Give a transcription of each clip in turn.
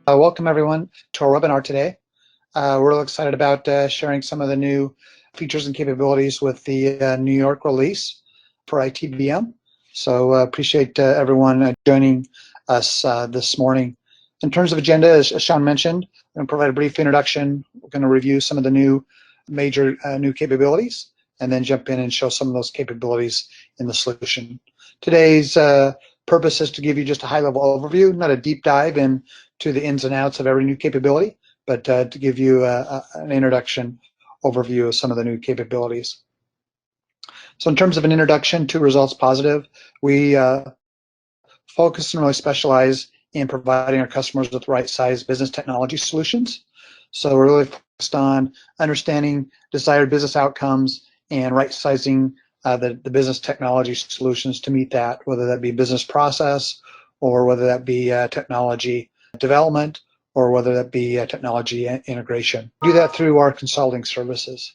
Welcome everyone to our webinar today. We're really excited about sharing some of the new features and capabilities with the New York release for ITBM. So appreciate everyone joining us this morning. In terms of agenda, as Sean mentioned, I'm going to provide a brief introduction. We're going to review some of the major new capabilities and then jump in and show some of those capabilities in the solution. Today's purpose is to give you just a high-level overview, not a deep dive into the ins and outs of every new capability, but to give you an introduction overview of some of the new capabilities. So in terms of an introduction to Results Positive, we focus and really specialize in providing our customers with right-sized business technology solutions. So we're really focused on understanding desired business outcomes and right-sizing the business technology solutions to meet that, whether that be business process or whether that be technology development or whether that be technology integration. We do that through our consulting services.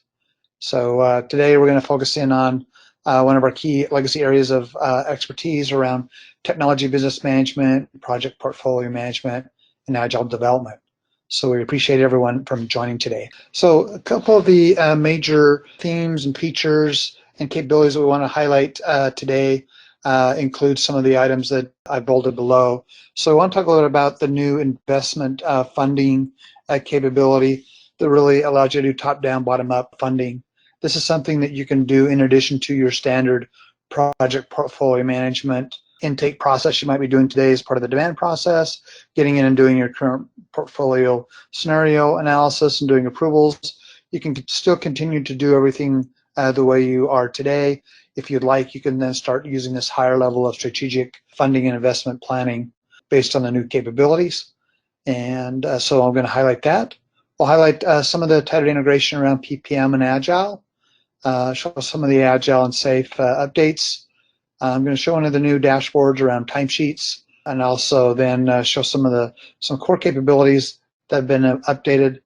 So today we're going to focus in on one of our key legacy areas of expertise around technology business management, project portfolio management, and agile development. So we appreciate everyone from joining today. So a couple of the major themes and features and capabilities that we want to highlight today include some of the items that I bolded below. So I want to talk a little bit about the new investment funding capability that really allows you to do top-down, bottom-up funding. This is something that you can do in addition to your standard project portfolio management intake process you might be doing today as part of the demand process, getting in and doing your current portfolio scenario analysis and doing approvals. You can still continue to do everything the way you are today. If you'd like, you can then start using this higher level of strategic funding and investment planning based on the new capabilities. And so I'm going to highlight that. We'll highlight some of the tighter integration around PPM and Agile, show some of the Agile and Safe updates. I'm going to show one of the new dashboards around timesheets, and also then show some core capabilities that have been updated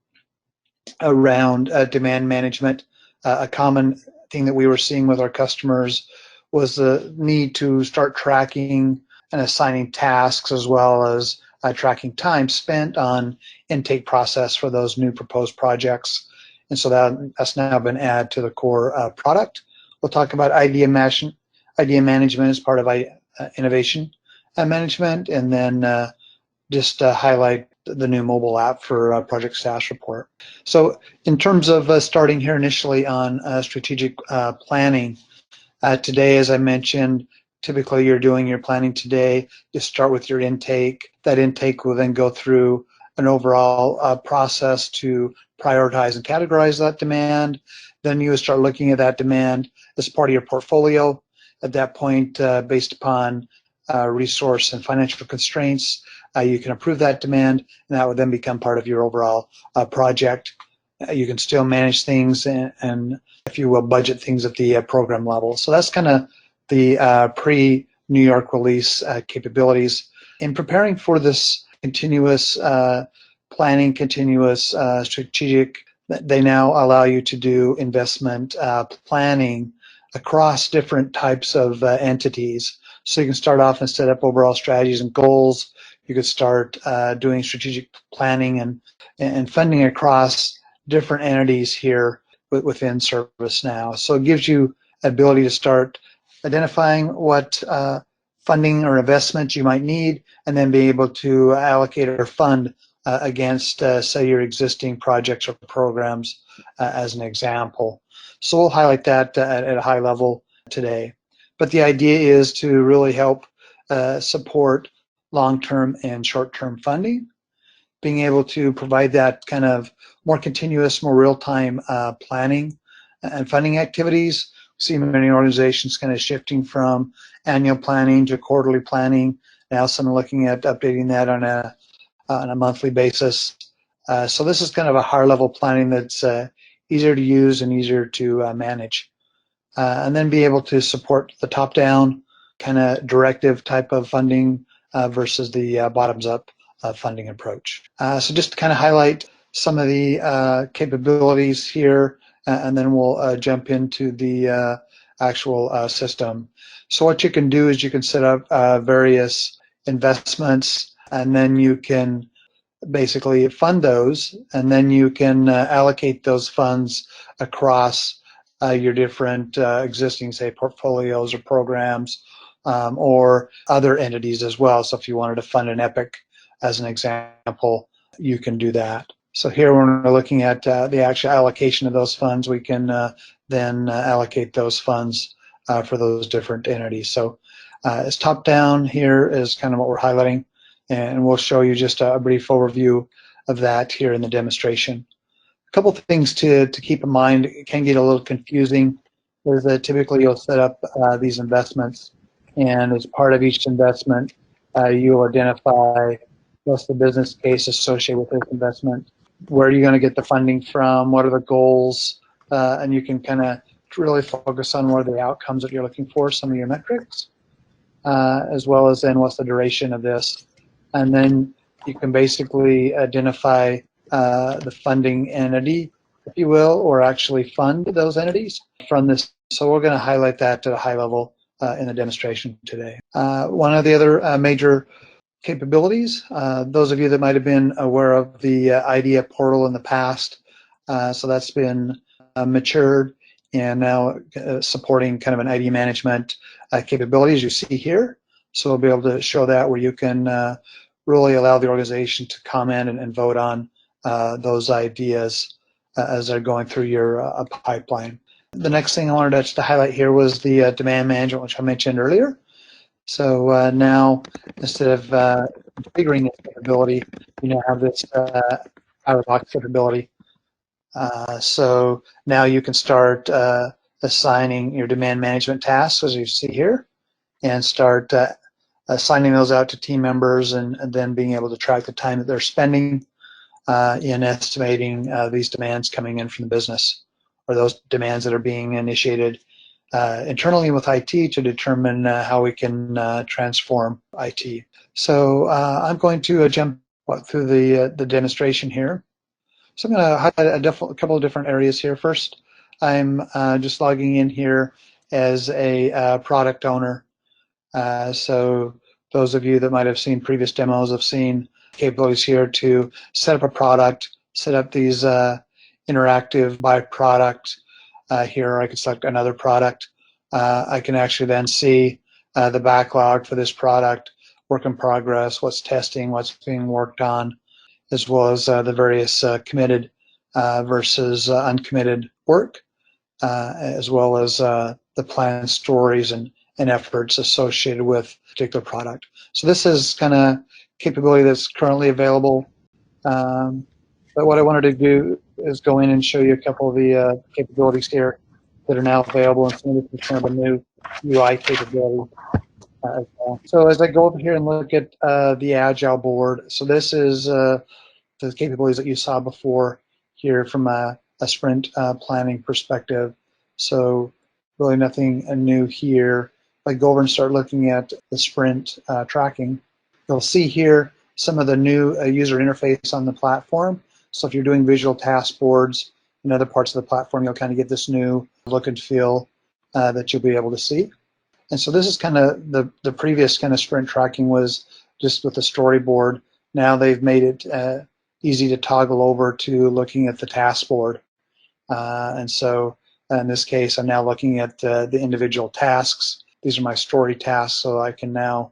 around demand management. A common thing that we were seeing with our customers was the need to start tracking and assigning tasks as well as tracking time spent on intake process for those new proposed projects. And so that's now been added to the core product. We'll talk about idea management as part of innovation management, and then just highlight the new mobile app for project status report. So in terms of starting here initially on strategic planning, today, as I mentioned, typically you're doing your planning today. You start with your intake. That intake will then go through an overall process to prioritize and categorize that demand. Then you would start looking at that demand as part of your portfolio. At that point, based upon resource and financial constraints, you can approve that demand, and that would then become part of your overall project. You can still manage things and, if you will, budget things at the program level. So that's kind of the pre-New York release capabilities. In preparing for this continuous planning, continuous strategic, they now allow you to do investment planning across different types of entities. So you can start off and set up overall strategies and goals. You could start doing strategic planning and funding across different entities here within ServiceNow. So it gives you ability to start identifying what funding or investment you might need, and then be able to allocate or fund against, say, your existing projects or programs as an example. So we'll highlight that at a high level today. But the idea is to really help support long-term and short-term funding, being able to provide that kind of more continuous, more real-time planning and funding activities. We see many organizations kind of shifting from annual planning to quarterly planning. Now some are looking at updating that on a monthly basis. So this is kind of a higher level planning that's easier to use and easier to manage. And then be able to support the top-down kind of directive type of funding versus the bottoms-up funding approach. So just to kind of highlight some of the capabilities here, and then we'll jump into the actual system. So what you can do is you can set up various investments, and then you can basically fund those, and then you can allocate those funds across your different existing, say, portfolios or programs, or other entities as well. So if you wanted to fund an Epic as an example, you can do that. So here when we're looking at the actual allocation of those funds, we can then allocate those funds for those different entities. So as top down here is kind of what we're highlighting, and we'll show you just a brief overview of that here in the demonstration. A couple of things to keep in mind. It can get a little confusing, is that typically you'll set up these investments, and as part of each investment, you'll identify what's the business case associated with this investment, where are you going to get the funding from, what are the goals, and you can kind of really focus on what are the outcomes that you're looking for, some of your metrics, as well as then what's the duration of this. And then you can basically identify the funding entity, if you will, or actually fund those entities from this. So we're going to highlight that at a high level in the demonstration today. One of the other major capabilities, those of you that might have been aware of the Idea portal in the past, so that's been matured and now supporting kind of an ID management capability, as you see here. So we'll be able to show that, where you can really allow the organization to comment and vote on those ideas as they're going through your pipeline. The next thing I wanted to highlight here was the demand management, which I mentioned earlier. So now, instead of configuring this capability, you now have this out-of-the-box capability. So now you can start assigning your demand management tasks, as you see here, and start assigning those out to team members, and then being able to track the time that they're spending in estimating these demands coming in from the business, or those demands that are being initiated internally with IT to determine how we can transform IT. So I'm going to jump through the demonstration here. So I'm going to highlight a couple of different areas here. First, I'm just logging in here as a product owner. So those of you that might have seen previous demos have seen capabilities here to set up a product, set up these interactive by product. Here I can select another product. I can actually then see the backlog for this product, work in progress, what's testing, what's being worked on, as well as the various committed versus uncommitted work, as well as the planned stories and efforts associated with a particular product. So this is kind of capability that's currently available. But what I wanted to do is go in and show you a couple of the capabilities here that are now available, and some of this is kind of a new UI capability as well. So as I go over here and look at the Agile board, so this is the capabilities that you saw before here from a sprint planning perspective. So really nothing new here. If I go over and start looking at the sprint tracking, you'll see here some of the new user interface on the platform. So if you're doing visual task boards in other parts of the platform, you'll kind of get this new look and feel that you'll be able to see. And so this is kind of the previous kind of sprint tracking was just with the storyboard. Now they've made it easy to toggle over to looking at the task board. And so in this case, I'm now looking at the individual tasks. These are my story tasks, so I can now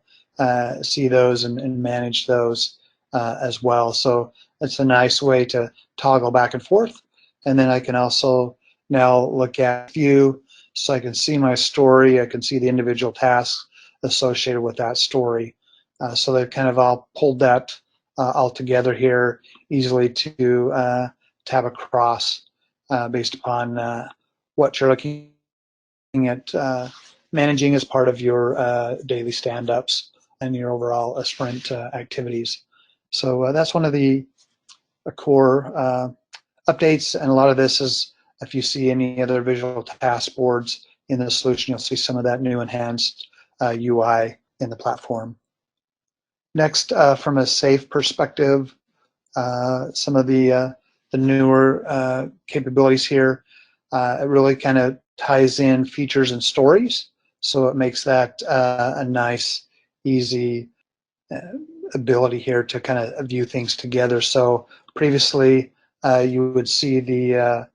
see those and manage those as well. So it's a nice way to toggle back and forth. And then I can also now look at view, so I can see my story. I can see the individual tasks associated with that story. So they've kind of all pulled that all together here easily to tab across based upon what you're looking at managing as part of your daily stand-ups and your overall sprint activities. So that's one of the core updates, and a lot of this is, if you see any other visual task boards in the solution, you'll see some of that new enhanced UI in the platform. Next, from a SAFe perspective, some of the newer capabilities here, it really kind of ties in features and stories, so it makes that a nice, easy ability here to kind of view things together. So previously, you would see the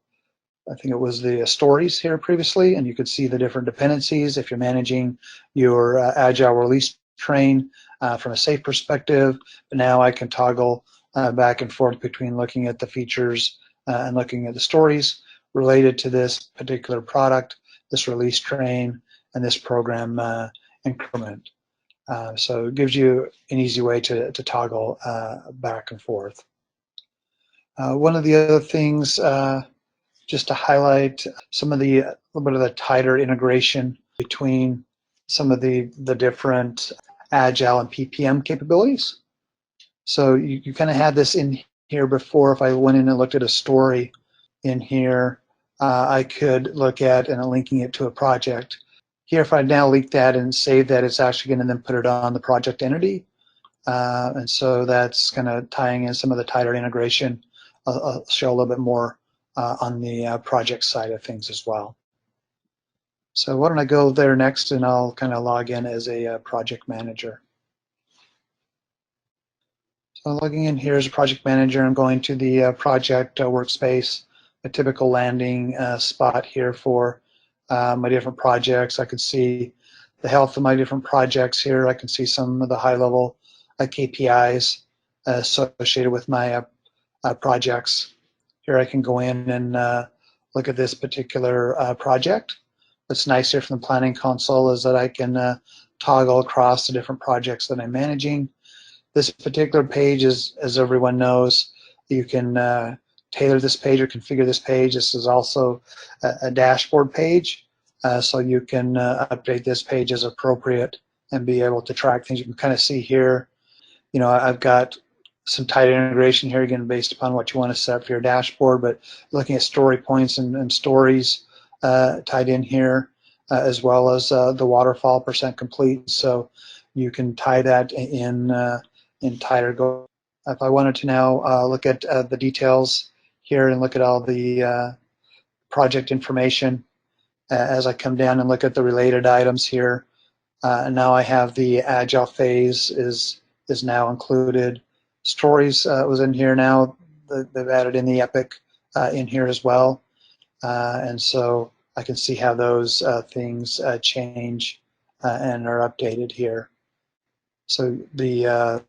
I think it was the stories here previously, and you could see the different dependencies if you're managing your agile release train from a safe perspective. But now I can toggle back and forth between looking at the features and looking at the stories related to this particular product, this release train, and this program increment. So it gives you an easy way to toggle back and forth. One of the other things, just to highlight some of the a little bit of the tighter integration between some of the different Agile and PPM capabilities. So you kind of had this in here before. If I went in and looked at a story in here, I could look at and linking it to a project. Here, if I now link that and save that, it's actually going to then put it on the project entity. And so that's kind of tying in some of the tighter integration. I'll show a little bit more on the project side of things as well. So why don't I go there next, and I'll kind of log in as a project manager. So I'm logging in here as a project manager. I'm going to the project workspace, a typical landing spot here for my different projects. I can see the health of my different projects here. I can see some of the high-level KPIs associated with my projects. Here I can go in and look at this particular project. What's nice here from the planning console is that I can toggle across the different projects that I'm managing. This particular page is, as everyone knows, you can tailor this page or configure this page. This is also a dashboard page, so you can update this page as appropriate and be able to track things. You can kind of see here, you know, I've got some tight integration here, again, based upon what you want to set up for your dashboard, but looking at story points and stories tied in here, as well as the waterfall percent complete. So you can tie that in tighter goals. If I wanted to now look at the details here and look at all the project information, as I come down and look at the related items here, and now I have the Agile phase is now included. Stories was in here now. They've added in the Epic in here as well. And so I can see how those things change and are updated here. So the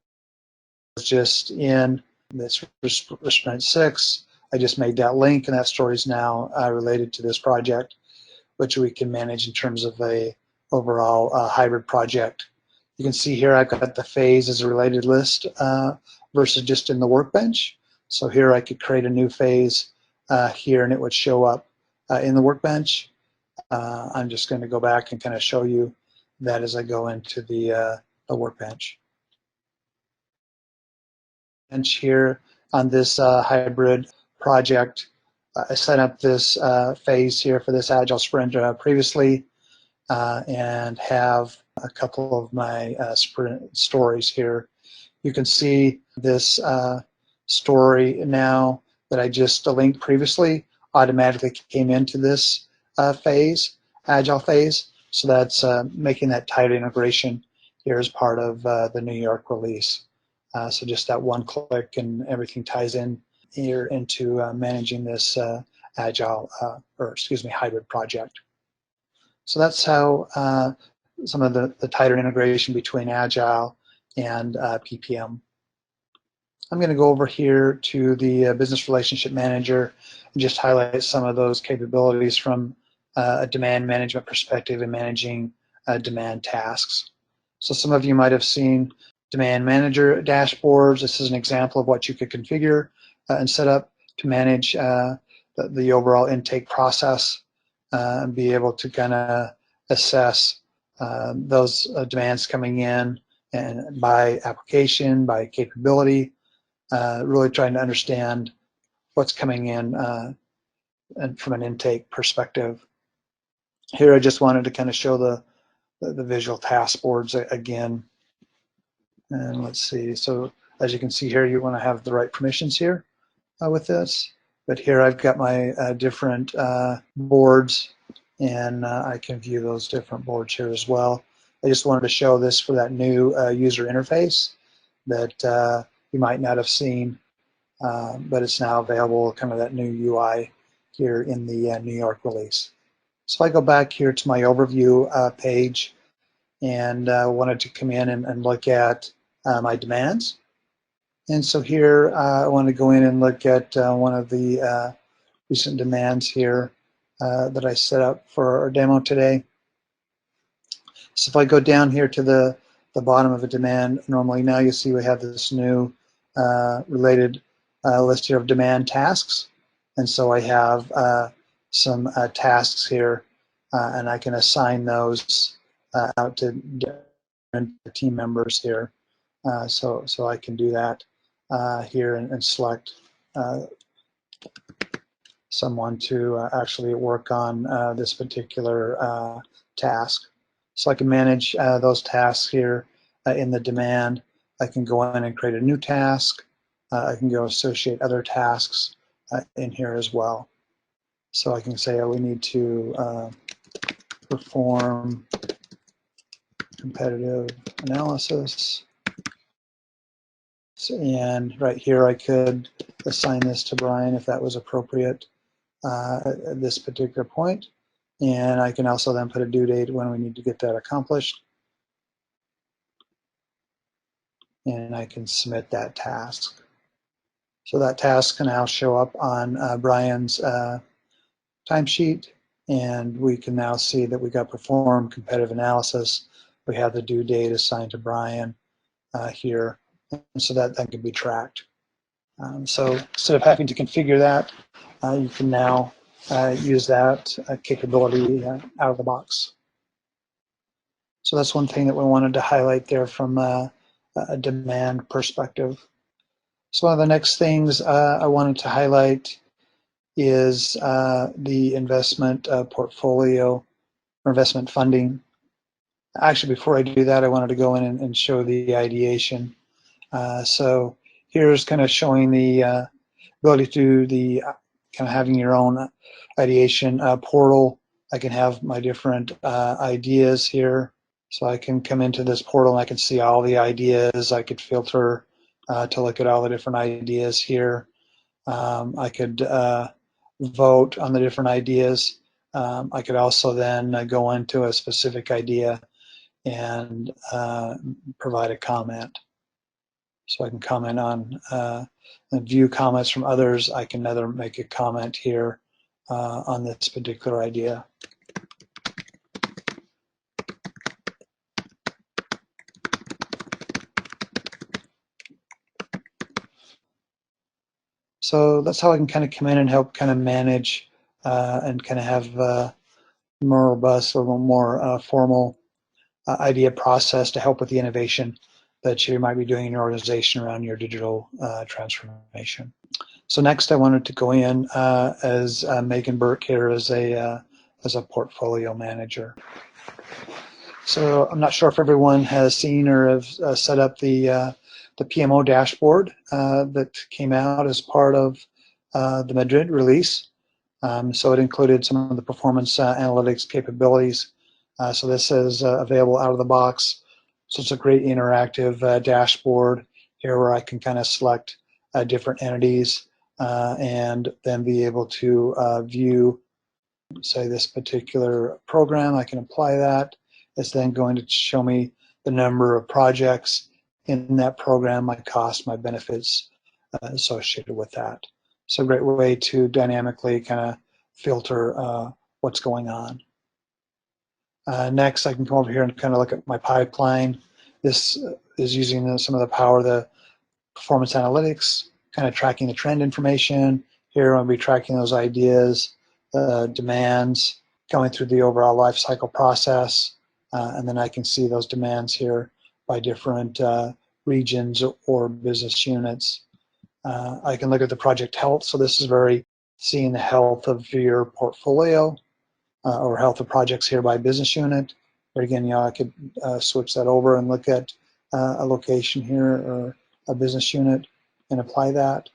just in this sprint 6, I just made that link, and that story is now related to this project, which we can manage in terms of a overall hybrid project. You can see here I've got the phase as a related list versus just in the workbench. So here I could create a new phase here, and it would show up in the workbench. I'm just going to go back and kind of show you that as I go into the workbench. And here on this hybrid project, I set up this phase here for this Agile sprint previously, and have a couple of my sprint stories here. You can see this story now that I just linked previously automatically came into this phase, Agile phase. So that's making that tight integration here as part of the New York release. So just that one click and everything ties in here into managing this Agile, hybrid project. So that's how some of the tighter integration between Agile and PPM. I'm going to go over here to the Business Relationship Manager and just highlight some of those capabilities from a demand management perspective and managing demand tasks. So some of you might have seen Demand Manager dashboards. This is an example of what you could configure and set up to manage the overall intake process and be able to kind of assess those demands coming in and by application, by capability, really trying to understand what's coming in and from an intake perspective. Here I just wanted to kind of show the visual task boards again. And let's see, so as you can see here, you want to have the right permissions here with this. But here I've got my different boards, and I can view those different boards here as well. I just wanted to show this for that new user interface. that you might not have seen, but it's now available, kind of that new UI here in the New York release. So if I go back here to my overview page and wanted to come in and look at my demands. And so here I want to go in and look at one of the recent demands here that I set up for our demo today. So if I go down here to the bottom of a demand, normally now you see we have this new related list here of demand tasks. And so I have some tasks here, and I can assign those out to different team members here. So I can do that here and select someone to actually work on this particular task. So I can manage those tasks here in the demand. I can go in and create a new task. I can go associate other tasks in here as well. So I can say, oh, we need to perform competitive analysis. So, and right here I could assign this to Brian if that was appropriate at this particular point. And I can also then put a due date when we need to get that accomplished. And I can submit that task. So that task can now show up on Brian's timesheet, and we can now see that we got performed competitive analysis. We have the due date assigned to Brian here, and so that can be tracked. So instead of having to configure that, you can now use that capability out of the box. So that's one thing that we wanted to highlight there from a demand perspective. So one of the next things I wanted to highlight is the investment portfolio or investment funding. Actually, before I do that, I wanted to go in and show the ideation. So here's kind of showing the ability to do the kind of having your own ideation portal. I can have my different ideas here. So I can come into this portal and I can see all the ideas. I could filter to look at all the different ideas here. I could vote on the different ideas. I could also then go into a specific idea and provide a comment. So I can comment on and view comments from others. I can either make a comment here on this particular idea. So that's how I can kind of come in and help kind of manage and kind of have more robust, a little more formal idea process to help with the innovation that you might be doing in your organization around your digital transformation. So next I wanted to go in as Megan Burke here as a portfolio manager. So I'm not sure if everyone has seen or have set up the PMO Dashboard that came out as part of the Madrid release. So it included some of the performance analytics capabilities. So this is available out of the box. So it's a great interactive dashboard here where I can kind of select different entities and then be able to view, say, this particular program. I can apply that. It's then going to show me the number of projects in that program, my cost, my benefits associated with that. So a great way to dynamically kind of filter what's going on. Next, I can come over here and kind of look at my pipeline. This is using some of the power of the performance analytics, kind of tracking the trend information. Here I'll be tracking those ideas, demands, going through the overall life cycle process, and then I can see those demands here by different regions or business units. I can look at the project health. So this is very seeing the health of your portfolio or health of projects here by business unit. But again, I could switch that over and look at a location here or a business unit and apply that,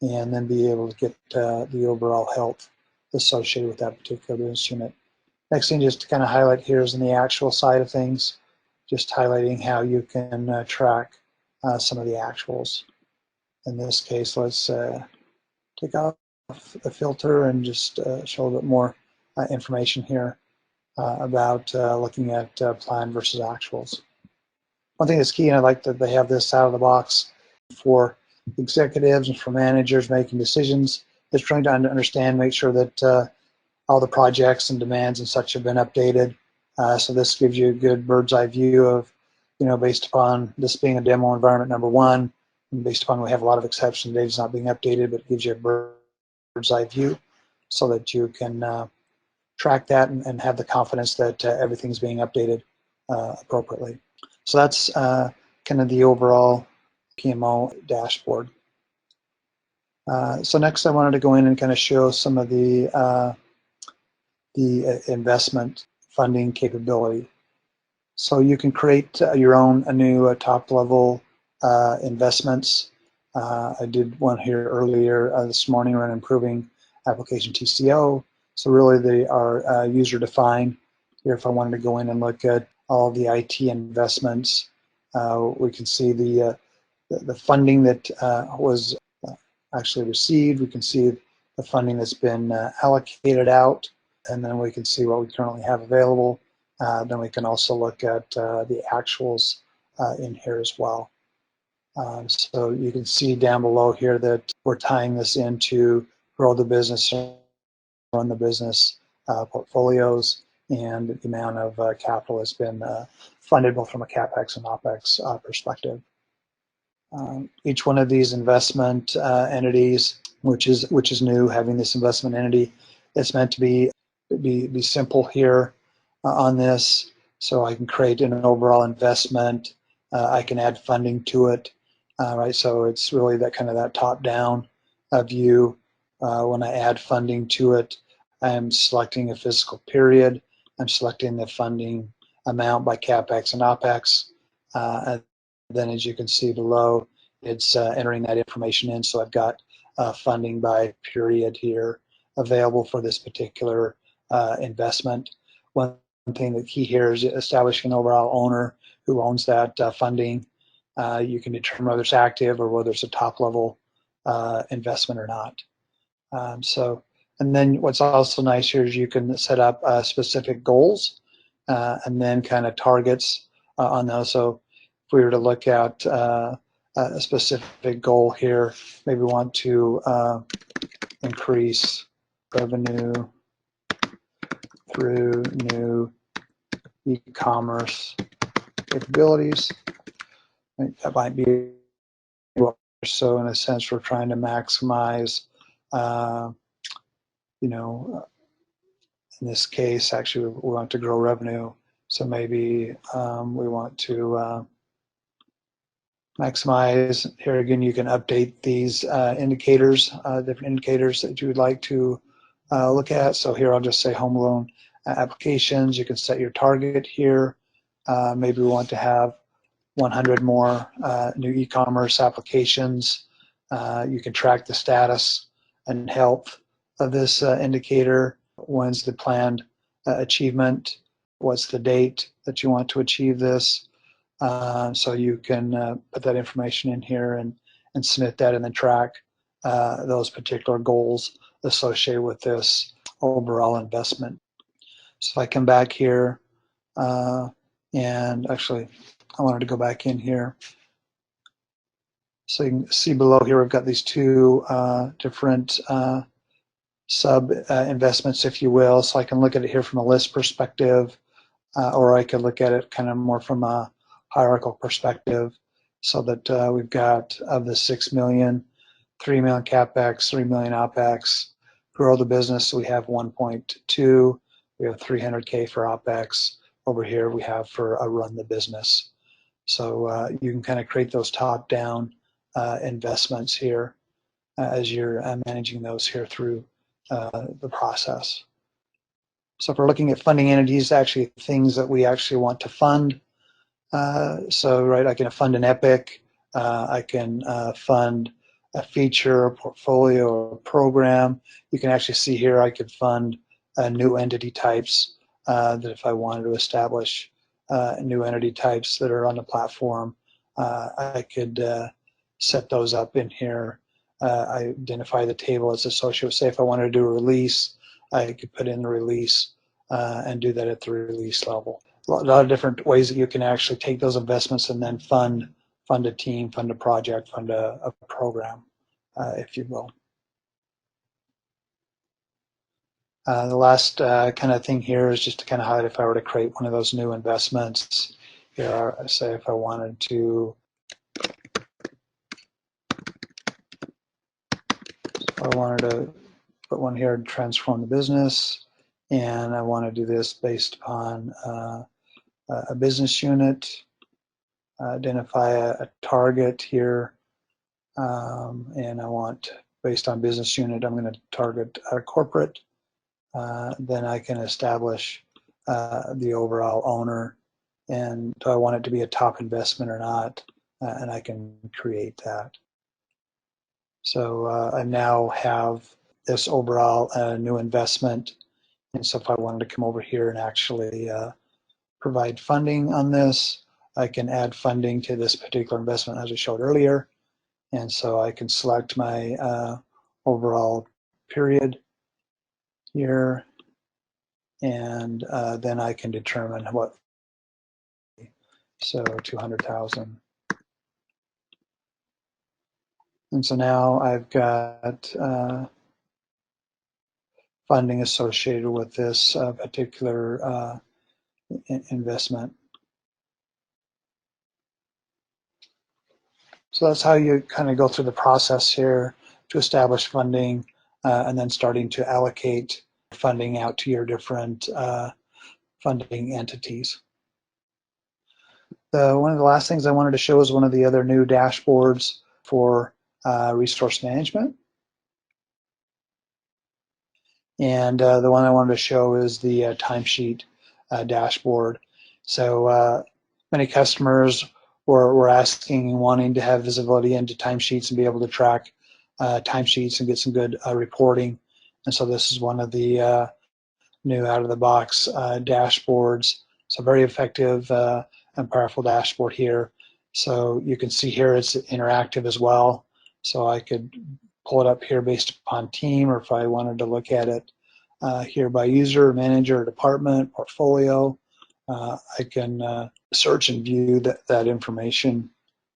and then be able to get the overall health associated with that particular business unit. Next thing just to kind of highlight here is in the actual side of things, just highlighting how you can track some of the actuals. In this case, let's take off the filter and just show a little bit more information here about looking at plan versus actuals. One thing that's key, and I like that they have this out of the box for executives and for managers making decisions, is trying to understand, make sure that all the projects and demands and such have been updated. So this gives you a good bird's eye view of, based upon this being a demo environment number one, and based upon we have a lot of exceptions, data's not being updated, but it gives you a bird's eye view so that you can track that and have the confidence that everything's being updated appropriately. So that's kind of the overall PMO dashboard. So next I wanted to go in and kind of show some of the investment funding capability. So you can create your own new top level investments. I did one here earlier this morning around improving application TCO. So really they are user defined. Here if I wanted to go in and look at all the IT investments, we can see the funding that was actually received. We can see the funding that's been allocated out, and then we can see what we currently have available. Then we can also look at the actuals in here as well. So you can see down below here that we're tying this into grow the business, run the business portfolios, and the amount of capital has been funded both from a CapEx and OpEx perspective. Each one of these investment entities, which is new, having this investment entity, it's meant to be simple here on this. So I can create an overall investment. I can add funding to it, right? So it's really that kind of that top-down view. When I add funding to it, I'm selecting a fiscal period. I'm selecting the funding amount by CapEx and OpEx. And then as you can see below, it's entering that information in. So I've got funding by period here available for this particular investment. One thing that's key here is establishing an overall owner who owns that funding. You can determine whether it's active or whether it's a top level investment or not. And then what's also nice here is you can set up specific goals and then kind of targets on those. So if we were to look at a specific goal here, maybe we want to increase revenue through new e-commerce capabilities. I think that might be so. In a sense, we're trying to maximize, in this case, actually, we want to grow revenue. So maybe we want to maximize. Here again, you can update these indicators, different indicators that you would like to look at. So here I'll just say home loan applications. You can set your target here. Maybe we want to have 100 more new e-commerce applications. You can track the status and health of this indicator. When's the planned achievement? What's the date that you want to achieve this? So you can put that information in here and submit that and then track those particular goals associated with this overall investment. So if I come back here, and actually I wanted to go back in here. So you can see below here we've got these two different sub investments, if you will. So I can look at it here from a list perspective, or I could look at it kind of more from a hierarchical perspective, so that we've got of the 6 million, 3 million CapEx, 3 million OpEx. Grow the business, so we have 1.2. We have 300K for OpEx. Over here we have for a run the business. So you can kind of create those top-down investments here as you're managing those here through the process. So if we're looking at funding entities, actually things that we actually want to fund. So right, I can fund an epic, I can fund a feature, a portfolio, or a program. You can actually see here I could fund new entity types that if I wanted to establish new entity types that are on the platform, I could set those up in here. I identify the table as associated. Say if I wanted to do a release, I could put in the release and do that at the release level. A lot of different ways that you can actually take those investments and then fund a team, fund a project, fund a program, if you will. The last kind of thing here is just to kind of highlight if I were to create one of those new investments. Here, say if I wanted to, put one here to transform the business, and I want to do this based upon a business unit, identify a target here, and I want, based on business unit, I'm going to target corporate. Then I can establish the overall owner, and do I want it to be a top investment or not, and I can create that. So I now have this overall new investment, and so if I wanted to come over here and actually provide funding on this, I can add funding to this particular investment as I showed earlier, and so I can select my overall period here, and then I can determine what, so 200,000. And so now I've got funding associated with this particular investment. So that's how you kind of go through the process here to establish funding and then starting to allocate funding out to your different funding entities. One of the last things I wanted to show is one of the other new dashboards for resource management. And the one I wanted to show is the timesheet dashboard. So many customers were asking and wanting to have visibility into timesheets and be able to track timesheets and get some good reporting. And so this is one of the new out-of-the-box dashboards. So very effective and powerful dashboard here. So you can see here it's interactive as well. So I could pull it up here based upon team, or if I wanted to look at it here by user, manager, department, portfolio, I can search and view that information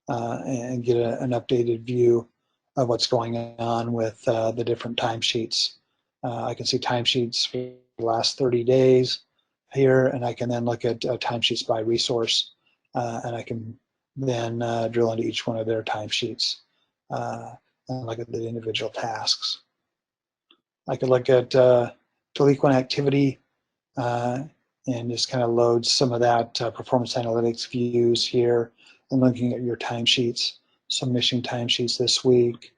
and get an updated view of what's going on with the different timesheets. I can see timesheets for the last 30 days here, and I can then look at timesheets by resource, and I can then drill into each one of their timesheets and look at the individual tasks. I could look at delinquent activity and just kind of load some of that performance analytics views here and looking at your timesheets. So missing timesheets this week,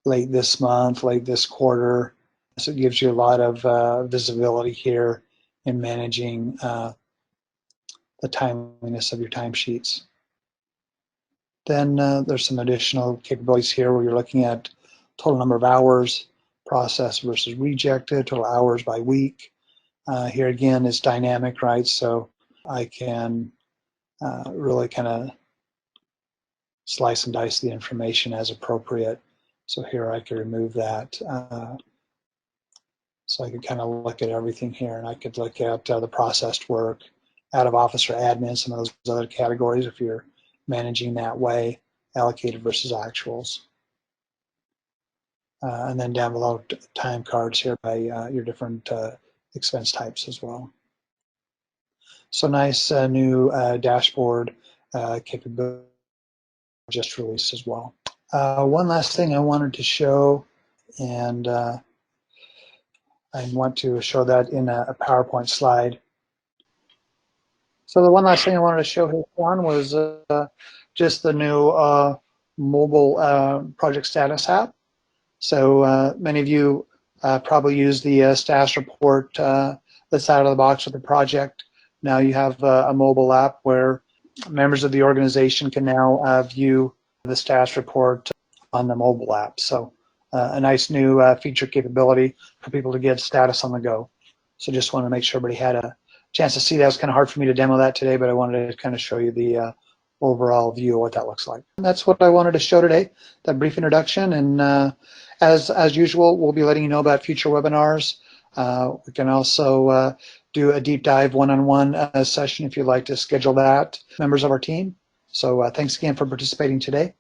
late this month, late this quarter. So it gives you a lot of visibility here in managing the timeliness of your timesheets. Then there's some additional capabilities here where you're looking at total number of hours processed versus rejected, total hours by week. Here again is dynamic, right? So I can really kind of slice and dice the information as appropriate. So here I could remove that. So I could kind of look at everything here, and I could look at the processed work, out of office or admin, some of those other categories if you're managing that way, allocated versus actuals. And then down below, time cards here by your different expense types as well. So nice new dashboard capability just released as well. One last thing I wanted to show, and I want to show that in a PowerPoint slide. So the one last thing I wanted to show here on was just the new mobile project status app. So many of you probably use the status report that's out of the box with the project. Now you have a mobile app where members of the organization can now view the status report on the mobile app. So a nice new feature capability for people to get status on the go. So just wanted to make sure everybody had a chance to see that. It was kind of hard for me to demo that today, but I wanted to kind of show you the overall view of what that looks like. And that's what I wanted to show today, that brief introduction. And as usual, we'll be letting you know about future webinars. We can also do a deep dive one-on-one session if you'd like to schedule that, members of our team. So thanks again for participating today.